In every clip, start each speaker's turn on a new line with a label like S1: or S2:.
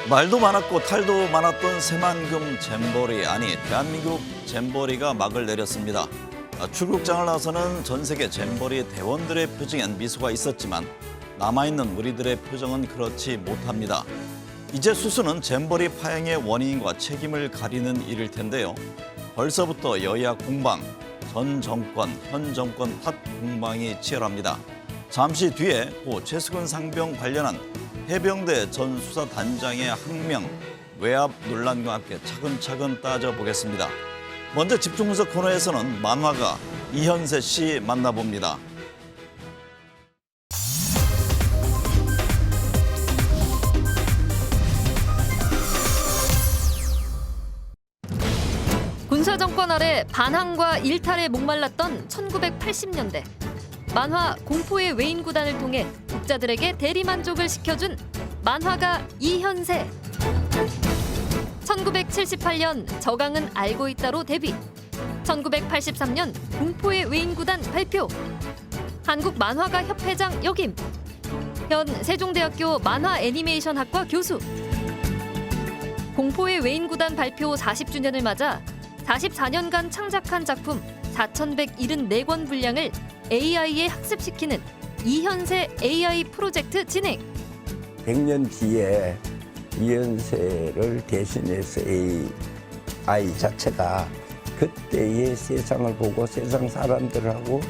S1: 말도 많았고 탈도 많았던 새만금 잼버리, 아니 대한민국 잼버리가 막을 내렸습니다. 출국장을 나서는 전 세계 잼버리 대원들의 표정엔 미소가 있었지만 남아있는 우리들의 표정은 그렇지 못합니다. 이제 수수는 잼버리 파행의 원인과 책임을 가리는 일일 텐데요. 벌써부터 여야 공방, 전 정권, 현 정권 탓 공방이 치열합니다. 잠시 뒤에 고 최수근 상병 관련한 해병대 전 수사단장의 항명, 외압 논란과 함께 차근차근 따져보겠습니다. 먼저 집중분석 코너에서는 만화가 이현세 씨 만나봅니다.
S2: 군사정권 아래 반항과 일탈에 목말랐던 1980년대. 만화 공포의 외인 구단을 통해 독자들에게 대리만족을 시켜준 만화가 이현세. 1978년 저강은 알고 있다로 데뷔. 1983년 공포의 외인 구단 발표. 한국 만화가 협회장 역임. 현 세종대학교 만화 애니메이션학과 교수. 공포의 외인 구단 발표 40주년을 맞아 44년간 창작한 작품 4,174권 분량을 AI에 학습시키는 이현세 AI 프로젝트 진행.
S3: 100년 뒤에 이현세를 대신해서 AI 자체가 그때의 세상을 보고 세상 사람들하고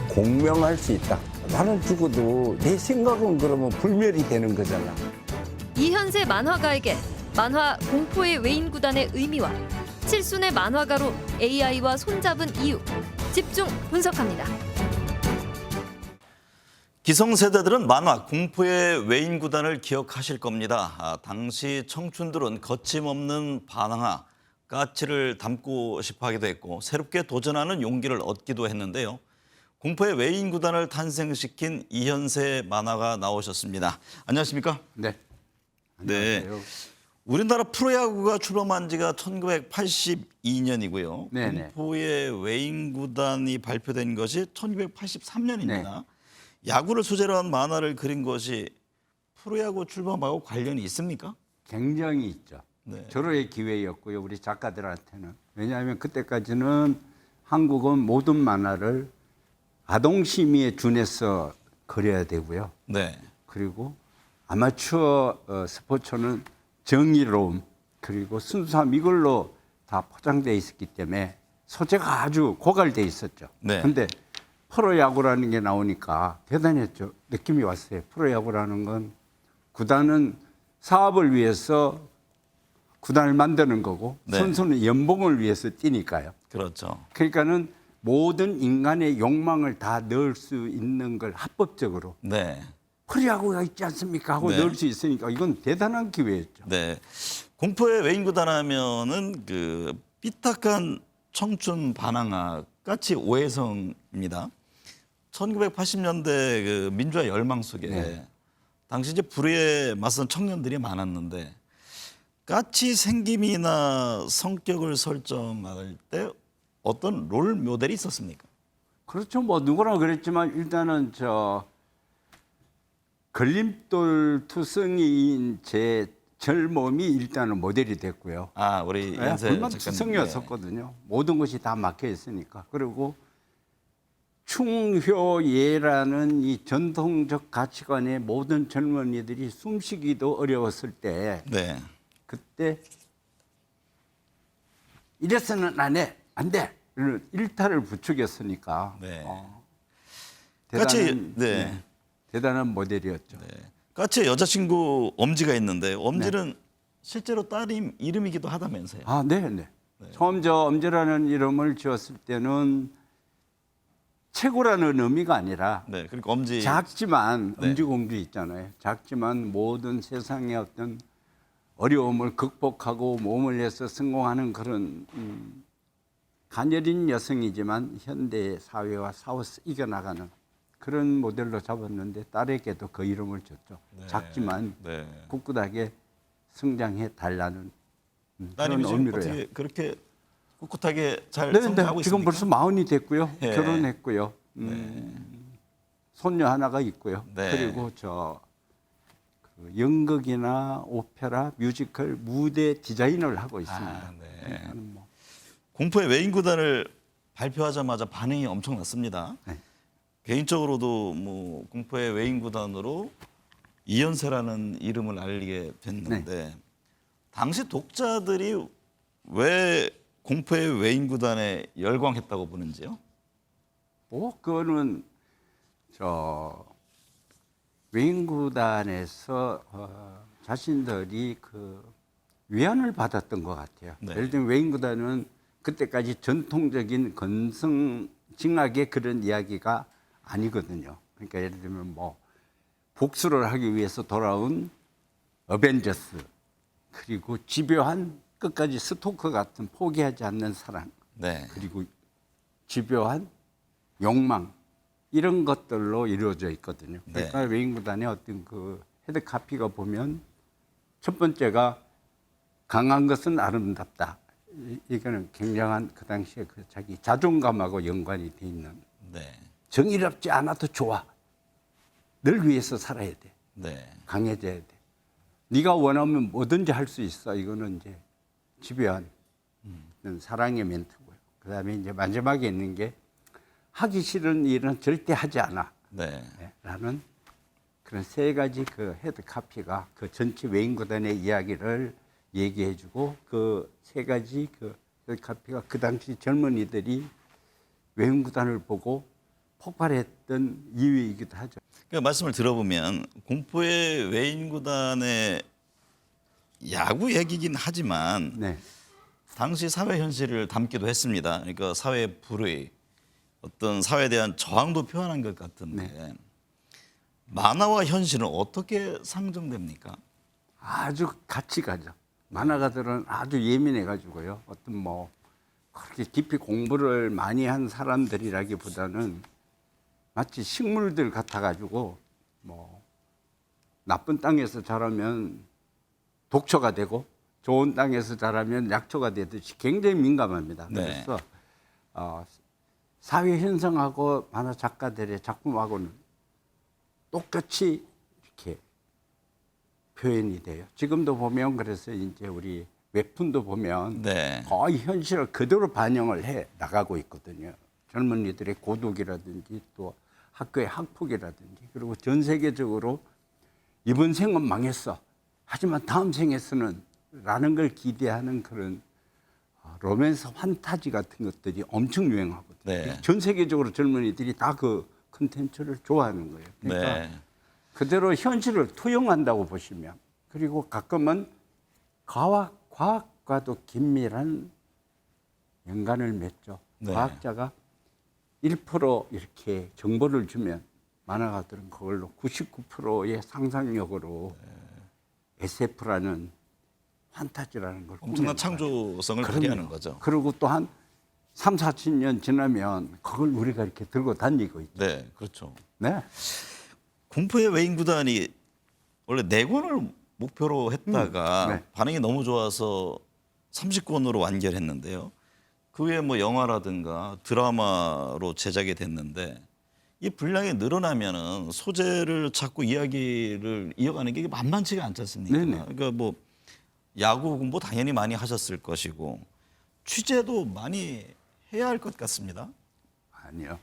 S3: 공명할 수 있다. 나는 죽어도 내 생각은 그러면 불멸이 되는 거잖아.
S2: 이현세 만화가에게 만화 공포의 외인 구단의 의미와 칠순의 만화가로 AI와 손잡은 이유 집중 분석합니다.
S1: 기성세대들은 만화 공포의 외인 구단을 기억하실 겁니다. 당시 청춘들은 거침없는 반항아, 가치를 담고 싶어 하기도 했고 새롭게 도전하는 용기를 얻기도 했는데요. 공포의 외인 구단을 탄생시킨 이현세 만화가 나오셨습니다. 안녕하십니까?
S4: 네.
S1: 네. 우리나라 프로야구가 출범한 지가 1982년이고요.
S4: 네네.
S1: 공포의 외인 구단이 발표된 것이 1983년입니다.
S4: 네.
S1: 야구를 소재로 한 만화를 그린 것이 프로야구 출범하고 관련이 있습니까?
S4: 굉장히 있죠.
S1: 네.
S4: 절호의 기회였고요. 우리 작가들한테는. 왜냐하면 그때까지는 한국은 모든 만화를 아동심의에 준해서 그려야 되고요.
S1: 네.
S4: 그리고 아마추어 스포츠는 정의로움 그리고 순수함 이걸로 다 포장되어 있었기 때문에 소재가 아주 고갈되어 있었죠. 그런데
S1: 네.
S4: 프로야구라는 게 나오니까 대단했죠. 느낌이 왔어요. 프로야구라는 건 구단은 사업을 위해서 구단을 만드는 거고
S1: 네.
S4: 선수는 연봉을 위해서 뛰니까요.
S1: 그렇죠.
S4: 그러니까는 모든 인간의 욕망을 다 넣을 수 있는 걸 합법적으로
S1: 네.
S4: 프로야구가 있지 않습니까 하고
S1: 네.
S4: 넣을 수 있으니까 이건 대단한 기회였죠.
S1: 네. 공포의 외인 구단 하면은 그 삐딱한 청춘 반항아 까치 오해성입니다. 1980년대 그 민주화 열망 속에
S4: 네.
S1: 당시 이제 불의에 맞선 청년들이 많았는데 까치 생김이나 성격을 설정할 때 어떤 롤 모델이 있었습니까?
S4: 그렇죠. 뭐 누구나 그랬지만 일단은 걸림돌 투성이인 제 젊음이 일단은 모델이 됐고요.
S1: 아, 우리 연세
S4: 불만
S1: 작가님.
S4: 투성이었었거든요. 모든 것이 다 막혀 있으니까. 그리고 충효예라는 이 전통적 가치관의 모든 젊은이들이 숨쉬기도 어려웠을 때
S1: 네.
S4: 그때 이래서는 안 돼. 일탈을 부추겼으니까
S1: 네.
S4: 대단한,
S1: 네.
S4: 대단한 모델이었죠.
S1: 네. 까치의 여자친구 엄지가 있는데 엄지는 실제로 딸 이름이기도 하다면서요.
S4: 아, 네. 처음 엄지라는 이름을 지었을 때는 최고라는 의미가 아니라
S1: 네. 그러니까 엄지.
S4: 작지만
S1: 네.
S4: 엄지공주 있잖아요. 작지만 모든 세상의 어떤 어려움을 극복하고 몸을 내서 성공하는 그런 가녀린 여성이지만 현대 사회와 싸워서 이겨나가는 그런 모델로 잡았는데 딸에게도 그 이름을 줬죠.
S1: 네.
S4: 작지만
S1: 네.
S4: 꿋꿋하게 성장해 달라는
S1: 따님이
S4: 그런
S1: 지금
S4: 의미로요.
S1: 어떻게 그렇게 꿋꿋하게 잘
S4: 네,
S1: 성장하고
S4: 지금
S1: 있습니까?
S4: 벌써 40이 됐고요.
S1: 예.
S4: 결혼했고요. 손녀 하나가 있고요.
S1: 네.
S4: 그리고 그 연극이나 오페라, 뮤지컬 무대 디자인을 하고 있습니다.
S1: 아, 네.
S4: 저는 뭐
S1: 공포의 외인구단을 발표하자마자 반응이 엄청났습니다.
S4: 네.
S1: 개인적으로도 뭐 공포의 외인구단으로 이연세라는 이름을 알리게 됐는데 당시 독자들이 왜 공포의 외인구단에 열광했다고 보는지요?
S4: 뭐 그거는 저 외인구단에서 자신들이 그 위안을 받았던 것 같아요.
S1: 네.
S4: 예를 들면 외인구단은 그때까지 전통적인 건성징악의 그런 이야기가 아니거든요. 그러니까 예를 들면 뭐 복수를 하기 위해서 돌아온 어벤져스, 그리고 집요한 끝까지 스토커 같은 포기하지 않는 사랑,
S1: 네.
S4: 그리고 집요한 욕망, 이런 것들로 이루어져 있거든요.
S1: 네.
S4: 그러니까 외인구단의 어떤 그 헤드카피가 보면 첫 번째가 강한 것은 아름답다. 이거는 굉장한 그 당시에 그 자기 자존감하고 연관이 돼 있는,
S1: 네.
S4: 정의롭지 않아도 좋아. 널 위해서 살아야 돼.
S1: 네.
S4: 강해져야 돼. 네가 원하면 뭐든지 할 수 있어. 이거는 이제 집요한 사랑의 멘트고요. 그다음에 이제 마지막에 있는 게 하기 싫은 일은 절대 하지 않아.
S1: 네.
S4: 라는 그런 세 가지 그 헤드 카피가 그 전체 외인구단의 이야기를 얘기해주고, 그 세 가지 그 헤드 카피가 그 당시 젊은이들이 외인구단을 보고 폭발했던 이유이기도 하죠.
S1: 그 말씀을 들어보면 공포의 외인구단의 야구 얘기긴 하지만
S4: 네.
S1: 당시 사회 현실을 담기도 했습니다. 그러니까 사회의 불의, 어떤 사회에 대한 저항도 표현한 것 같은데 만화와 현실은 어떻게 상정됩니까?
S4: 아주 같이 가죠. 만화가들은 아주 예민해가지고요. 어떤 뭐 그렇게 깊이 공부를 많이 한 사람들이라기보다는 마치 식물들 같아가지고 뭐 나쁜 땅에서 자라면 독초가 되고 좋은 땅에서 자라면 약초가 되듯이 굉장히 민감합니다.
S1: 네.
S4: 그래서 사회 현상하고 만화 작가들의 작품하고는 똑같이 이렇게 표현이 돼요. 지금도 보면 그래서 이제 우리 웹툰도 보면
S1: 네.
S4: 거의 현실을 그대로 반영을 해 나가고 있거든요. 젊은이들의 고독이라든지 또 학교의 학폭이라든지, 그리고 전 세계적으로 이번 생은 망했어. 하지만 다음 생에서는 라는 걸 기대하는 그런 로맨스 판타지 같은 것들이 엄청 유행하거든요.
S1: 네.
S4: 전 세계적으로 젊은이들이 다 그 컨텐츠를 좋아하는 거예요. 그러니까
S1: 네.
S4: 그대로 현실을 투영한다고 보시면, 그리고 가끔은 과학과도 긴밀한 연관을 맺죠.
S1: 네.
S4: 과학자가 1% 이렇게 정보를 주면 만화가들은 그걸로 99%의 상상력으로 SF라는 판타지라는 걸
S1: 엄청난
S4: 꾸며나가요.
S1: 창조성을
S4: 그럼요.
S1: 발휘하는 거죠.
S4: 그리고 또 한 3, 40년 지나면 그걸 우리가 이렇게 들고 다니고 있죠.
S1: 네, 그렇죠.
S4: 네.
S1: 공포의 외인구단이 원래 4권을 목표로 했다가
S4: 네.
S1: 반응이 너무 좋아서 30권으로 완결했는데요. 그 외에 뭐 영화라든가 드라마로 제작이 됐는데 이 분량이 늘어나면은 소재를 찾고 이야기를 이어가는 게 만만치가 않지 않습니까?
S4: 네네.
S1: 그러니까 뭐 야구 공부 당연히 많이 하셨을 것이고 취재도 많이 해야 할 것 같습니다.
S4: 아니요.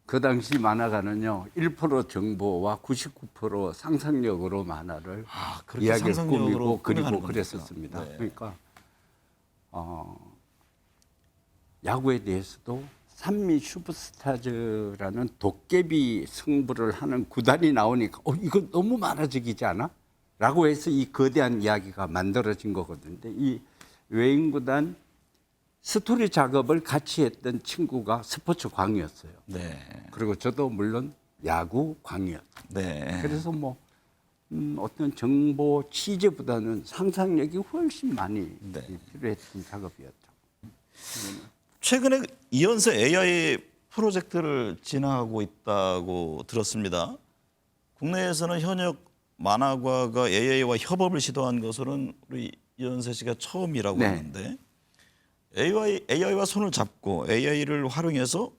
S4: 그 당시 만화가는요, 1% 정보와 99% 상상력으로 만화를
S1: 그렇게
S4: 이야기를
S1: 상상력으로
S4: 꾸미고 그리고
S1: 꾸며가는 겁니까?
S4: 그랬었습니다.
S1: 네.
S4: 그러니까 야구에 대해서도 산미 슈퍼스타즈라는 도깨비 승부를 하는 구단이 나오니까 이거 너무 많아지기지 않아? 라고 해서 이 거대한 이야기가 만들어진 거거든요. 이 외인구단 스토리 작업을 같이 했던 친구가 스포츠 광이었어요.
S1: 네.
S4: 그리고 저도 물론 야구 광이었어요.
S1: 네.
S4: 그래서 뭐 어떤 정보 취재보다는 상상력이 훨씬 많이
S1: 네.
S4: 필요했던 작업이었죠.
S1: 최근에 이연세 AI 프로젝트를 진행하고 있다고 들었습니다. 국내에서는 현역 만화가가 AI와 협업을 시도한 것으로는 우리 이연세 씨가 처음이라고
S4: 네.
S1: 하는데 AI와 손을 잡고 AI를 활용해서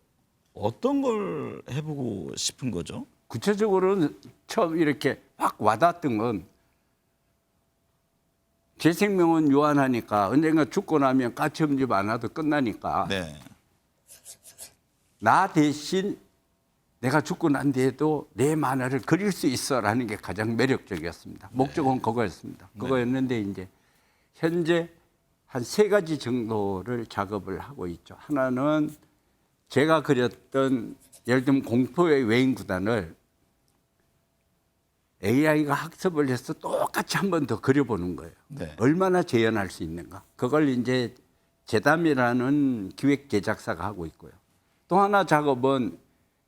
S1: 어떤 걸 해보고 싶은 거죠?
S4: 구체적으로는 처음 이렇게 확 와닿았던 건 제 생명은 유한하니까 언젠가 죽고 나면 까치험집 안 와도 끝나니까
S1: 네.
S4: 나 대신 내가 죽고 난 뒤에도 내 만화를 그릴 수 있어라는 게 가장 매력적이었습니다. 목적은 그거였습니다. 그거였는데 이제 현재 한 3가지 정도를 작업을 하고 있죠. 하나는 제가 그렸던 예를 들면 공포의 외인 구단을 AI가 학습을 해서 똑같이 한 번 더 그려보는 거예요.
S1: 네.
S4: 얼마나 재현할 수 있는가. 그걸 이제 재담이라는 기획 제작사가 하고 있고요. 또 하나 작업은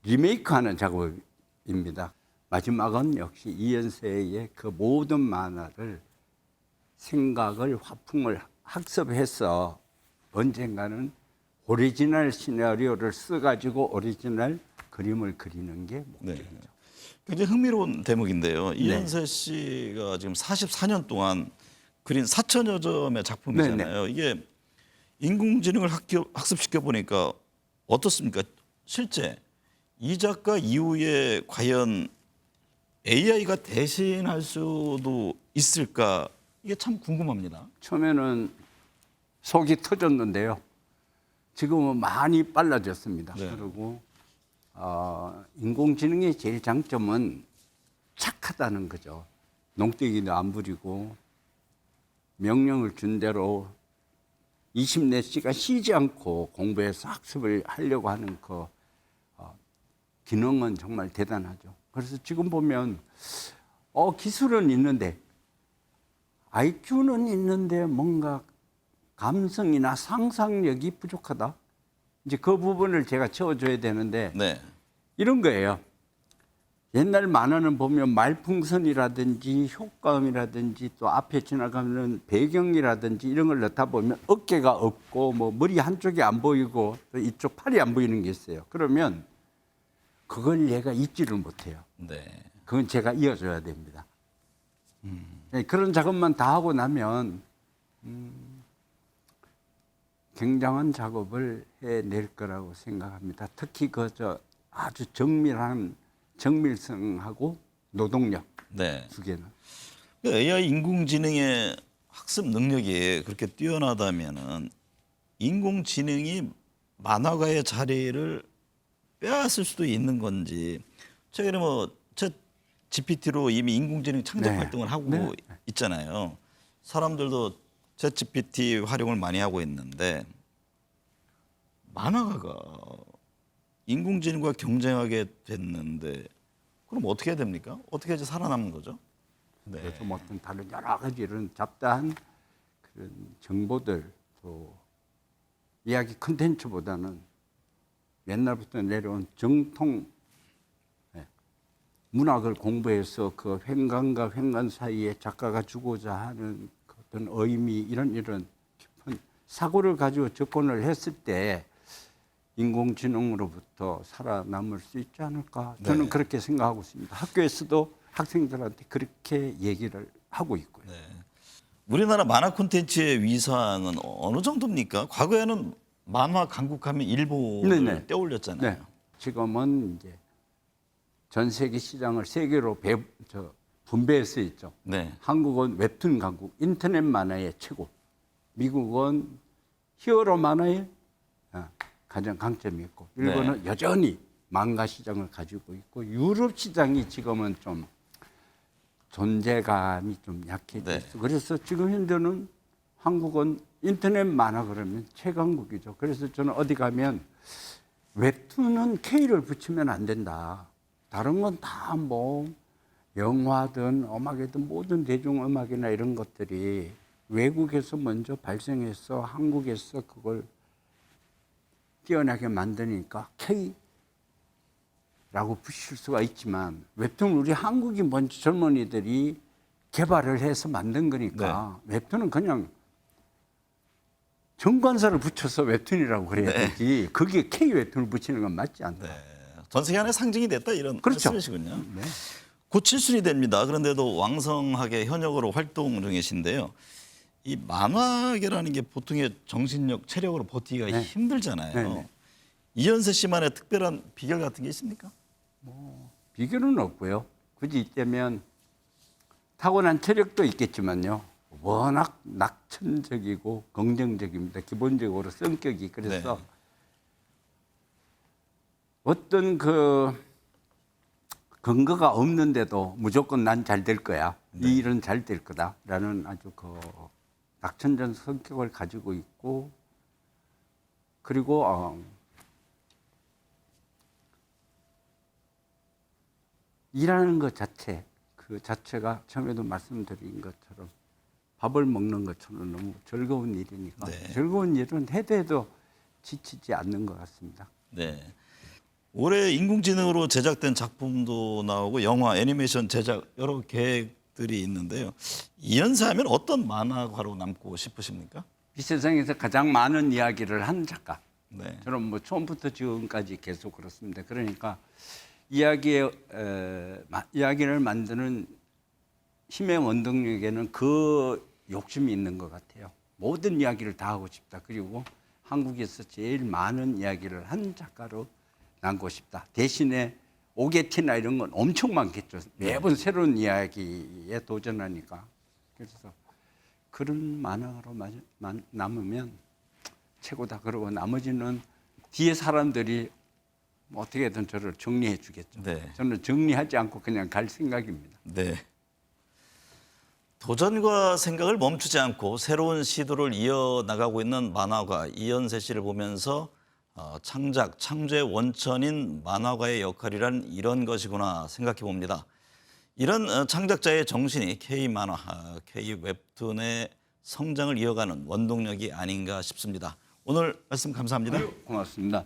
S4: 리메이크하는 작업입니다. 마지막은 역시 이현세의 그 모든 만화를 생각을 화풍을 학습해서 언젠가는 오리지널 시나리오를 써가지고 오리지널 그림을 그리는 게 목적이죠.
S1: 네. 굉장히 흥미로운 대목인데요. 이현세 씨가 지금 44년 동안 그린 4천여 점의 작품이잖아요. 이게 인공지능을 학습시켜 보니까 어떻습니까? 실제 이 작가 이후에 과연 AI가 대신할 수도 있을까? 이게 참 궁금합니다.
S4: 처음에는 속이 터졌는데요. 지금은 많이 빨라졌습니다.
S1: 네.
S4: 그리고 인공지능의 제일 장점은 착하다는 거죠. 농땡이도 안 부리고 명령을 준 대로 24시간 쉬지 않고 공부해서 학습을 하려고 하는 그 기능은 정말 대단하죠. 그래서 지금 보면 기술은 있는데 IQ는 있는데 뭔가 감성이나 상상력이 부족하다. 이제 그 부분을 제가 채워줘야 되는데
S1: 네.
S4: 이런 거예요. 옛날 만화는 보면 말풍선이라든지 효과음이라든지 또 앞에 지나가는 배경이라든지 이런 걸 넣다 보면 어깨가 없고 뭐 머리 한쪽이 안 보이고 또 이쪽 팔이 안 보이는 게 있어요. 그러면 그걸 얘가 잊지를 못해요.
S1: 네.
S4: 그건 제가 이어줘야 됩니다. 네, 그런 작업만 다 하고 나면 굉장한 작업을 해낼 거라고 생각합니다. 특히 아주 정밀성하고 노동력
S1: 네.
S4: 두 개는.
S1: AI 인공지능의 학습 능력이 그렇게 뛰어나다면은 인공지능이 만화가의 자리를 빼앗을 수도 있는 건지. 최근에 챗 GPT로 이미 인공지능 창작
S4: 네.
S1: 활동을 하고
S4: 네.
S1: 있잖아요. 사람들도 챗 GPT 활용을 많이 하고 있는데 만화가가 인공지능과 경쟁하게 됐는데 그럼 어떻게 해야 됩니까? 어떻게 해서 살아남는 거죠? 네.
S4: 그래서 뭐 어떤 다른 여러 가지 이런 잡다한 그런 정보들 또 이야기 콘텐츠보다는 옛날부터 내려온 정통 문학을 공부해서 그 횡간과 횡간 사이에 작가가 주고자 하는 어떤 의미 이런 깊은 사고를 가지고 접근을 했을 때 인공지능으로부터 살아남을 수 있지 않을까 저는
S1: 네.
S4: 그렇게 생각하고 있습니다. 학교에서도 학생들한테 그렇게 얘기를 하고 있고요.
S1: 네. 우리나라 만화 콘텐츠의 위상은 어느 정도입니까? 과거에는 만화 강국하면 일본을
S4: 네네.
S1: 떠올렸잖아요.
S4: 네. 지금은 이제 전 세계 시장을 세 개로 분배해서 있죠.
S1: 네.
S4: 한국은 웹툰 강국, 인터넷 만화의 최고. 미국은 히어로 만화의 가장 강점이 있고, 일본은 여전히 망가 시장을 가지고 있고, 유럽 시장이 지금은 좀 존재감이 좀 약해져 있어. 그래서 지금 현재는 한국은 인터넷 만화 그러면 최강국이죠. 그래서 저는 어디 가면 웹툰은 K를 붙이면 안 된다. 다른 건 다 뭐 영화든 음악이든 모든 대중음악이나 이런 것들이 외국에서 먼저 발생해서 한국에서 그걸 뛰어나게 만드니까 K라고 붙일 수가 있지만 웹툰 우리 한국이 먼저 젊은이들이 개발을 해서 만든 거니까 웹툰은 그냥 정관사를 붙여서 웹툰이라고 그래야 되지 그게 K 웹툰을 붙이는 건 맞지 않다.
S1: 네. 전 세계 하나의 상징이 됐다 이런
S4: 그렇죠.
S1: 말씀이시군요.
S4: 네.
S1: 곧 7순이 됩니다. 그런데도 왕성하게 현역으로 활동 중이신데요. 이 만화계라는 게 보통의 정신력, 체력으로 버티기가
S4: 네.
S1: 힘들잖아요.
S4: 네.
S1: 이현세 씨만의 특별한 비결 같은 게 있습니까?
S4: 비결은 없고요. 굳이 있다면 타고난 체력도 있겠지만요. 워낙 낙천적이고 긍정적입니다. 기본적으로 성격이. 그래서
S1: 네.
S4: 어떤 그 근거가 없는데도 무조건 난 잘 될 거야. 이 일은 잘 될 거다라는 아주 그 낙천적 성격을 가지고 있고, 그리고 일하는 것 자체, 그 자체가 처음에도 말씀드린 것처럼 밥을 먹는 것처럼 너무 즐거운 일이니까
S1: 네.
S4: 즐거운 일은 해도 해도 지치지 않는 것 같습니다.
S1: 네. 올해 인공지능으로 제작된 작품도 나오고 영화, 애니메이션 제작 여러 계획들이 있는데요. 이연세하면 어떤 만화가로 남고 싶으십니까?
S4: 이 세상에서 가장 많은 이야기를 한 작가.
S1: 네.
S4: 저는 뭐 처음부터 지금까지 계속 그렇습니다. 그러니까 이야기를 만드는 힘의 원동력에는 그 욕심이 있는 것 같아요. 모든 이야기를 다 하고 싶다. 그리고 한국에서 제일 많은 이야기를 한 작가로 남고 싶다. 대신에 오게티나 이런 건 엄청 많겠죠. 매번 새로운 이야기에 도전하니까. 그래서 그런 만화가로 남으면 최고다. 그러고 나머지는 뒤에 사람들이 뭐 어떻게든 저를 정리해 주겠죠.
S1: 네.
S4: 저는 정리하지 않고 그냥 갈 생각입니다.
S1: 네. 도전과 생각을 멈추지 않고 새로운 시도를 이어나가고 있는 만화가 이연세 씨를 보면서 창작, 창조의 원천인 만화가의 역할이란 이런 것이구나 생각해 봅니다. 이런 창작자의 정신이 K만화, K웹툰의 성장을 이어가는 원동력이 아닌가 싶습니다. 오늘 말씀 감사합니다.
S4: 고맙습니다.